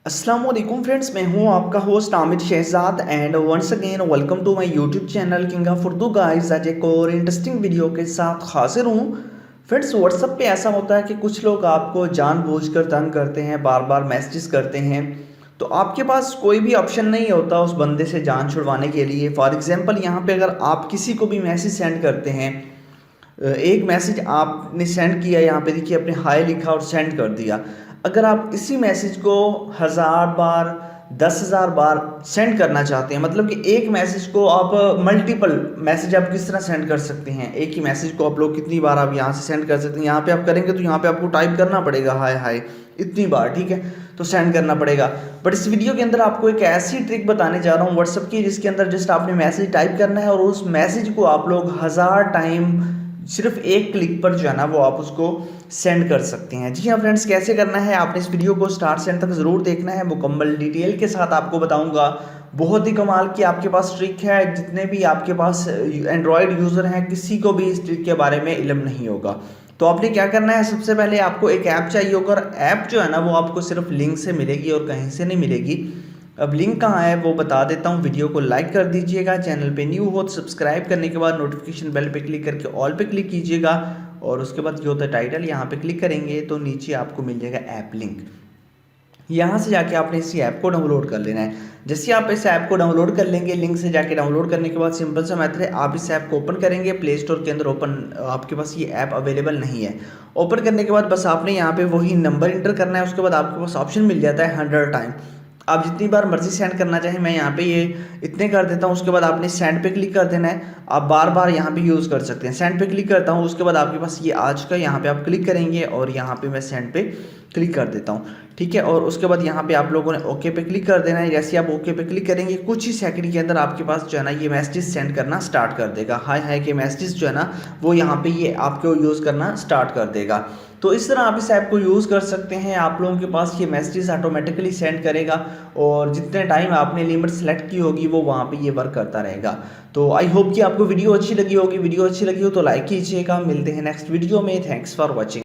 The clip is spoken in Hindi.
अस्सलाम वालेकुम फ्रेंड्स, मैं हूं आपका host Aamir Shahzad and once again welcome to my YouTube channel king of Urdu guys. आज एक और इंटरेस्टिंग वीडियो के साथ हाजिर हूं। फ्रेंड्स, व्हाट्सएप पे ऐसा होता है कि कुछ लोग आपको जानबूझकर तंग करते हैं, बार बार मैसेजेस करते हैं। तो आपके पास कोई भी ऑप्शन नहीं होता उस बंदे से जान छुड़वाने के लिए। फॉर एग्जांपल, यहाँ पे अगर आप किसी को भी मैसेज सेंड करते हैं, एक मैसेज आपने सेंड किया, यहाँ पे देखिए अपने हाय लिखा और सेंड कर दिया। अगर आप इसी मैसेज को 1000 बार 10,000 बार सेंड करना चाहते हैं, मतलब कि एक मैसेज को आप मल्टीपल मैसेज आप किस तरह सेंड कर सकते हैं। एक ही मैसेज को आप लोग कितनी बार आप यहाँ से सेंड कर सकते हैं। यहाँ पे आप करेंगे तो यहाँ पे आपको टाइप करना पड़ेगा हाय हाय इतनी बार, ठीक है, तो सेंड करना पड़ेगा। बट इस वीडियो के अंदर आपको एक ऐसी ट्रिक बताने जा रहा हूँ व्हाट्सएप की, जिसके अंदर जस्ट आपने मैसेज टाइप करना है और उस मैसेज को आप लोग 1000 टाइम सिर्फ एक क्लिक पर जो है ना वो आप उसको सेंड कर सकते हैं। जी हाँ फ्रेंड्स, कैसे करना है आपने इस वीडियो को स्टार्ट से एंड तक ज़रूर देखना है। मुकम्मल डिटेल के साथ आपको बताऊंगा। बहुत ही कमाल की आपके पास ट्रिक है। जितने भी आपके पास एंड्रॉयड यूज़र हैं, किसी को भी इस ट्रिक के बारे में इल्म नहीं होगा। तो आपने क्या करना है, सबसे पहले आपको एक ऐप चाहिए होगा। ऐप जो है ना वो आपको सिर्फ लिंक से मिलेगी और कहीं से नहीं मिलेगी। अब लिंक कहाँ है वो बता देता हूँ। वीडियो को लाइक कर दीजिएगा, चैनल पे न्यू हो तो सब्सक्राइब करने के बाद नोटिफिकेशन बेल पे क्लिक करके ऑल पे क्लिक कीजिएगा। और उसके बाद जो होता है टाइटल, यहाँ पे क्लिक करेंगे तो नीचे आपको मिल जाएगा ऐप लिंक। यहाँ से जाके आपने इसी ऐप को डाउनलोड कर लेना है। जैसे आप इस ऐप को डाउनलोड कर लेंगे, लिंक से जाके डाउनलोड करने के बाद सिंपल सा मेथड है, आप इस ऐप को ओपन करेंगे। प्ले स्टोर के अंदर ओपन आपके पास ये ऐप अवेलेबल नहीं है। ओपन करने के बाद बस आपने यहाँ पे वही नंबर इंटर करना है। उसके बाद आपके पास ऑप्शन मिल जाता है 100 टाइम। आप जितनी बार मर्जी सेंड करना चाहें, मैं यहाँ पे ये इतने कर देता हूँ। उसके बाद आपने सेंड पे क्लिक कर देना है। आप बार बार यहाँ पे यूज़ कर सकते हैं। सेंड पे क्लिक करता हूँ, उसके बाद आपके पास ये आज का यहाँ पे आप क्लिक करेंगे और यहाँ पे मैं सेंड पे क्लिक कर देता हूँ, ठीक है। और उसके बाद यहाँ पे आप लोगों ने ओके पे क्लिक कर देना है। जैसे आप ओके पे क्लिक करेंगे, कुछ ही सेकंड के अंदर आपके पास जो है ना ये मैसेज सेंड करना स्टार्ट कर देगा। हाय हाय के मैसेज जो है ना वो यहाँ पे ये आपको यूज़ करना स्टार्ट कर देगा। तो इस तरह आप इस ऐप को यूज़ कर सकते हैं। आप लोगों के पास ये मैसेजेस ऑटोमेटिकली सेंड करेगा और जितने टाइम आपने लिमिट सेलेक्ट की होगी वो वहाँ पे ये वर्क करता रहेगा। तो आई होप कि आपको वीडियो अच्छी लगी होगी। वीडियो अच्छी लगी हो तो लाइक कीजिएगा। मिलते हैं नेक्स्ट वीडियो में। Thanks for watching.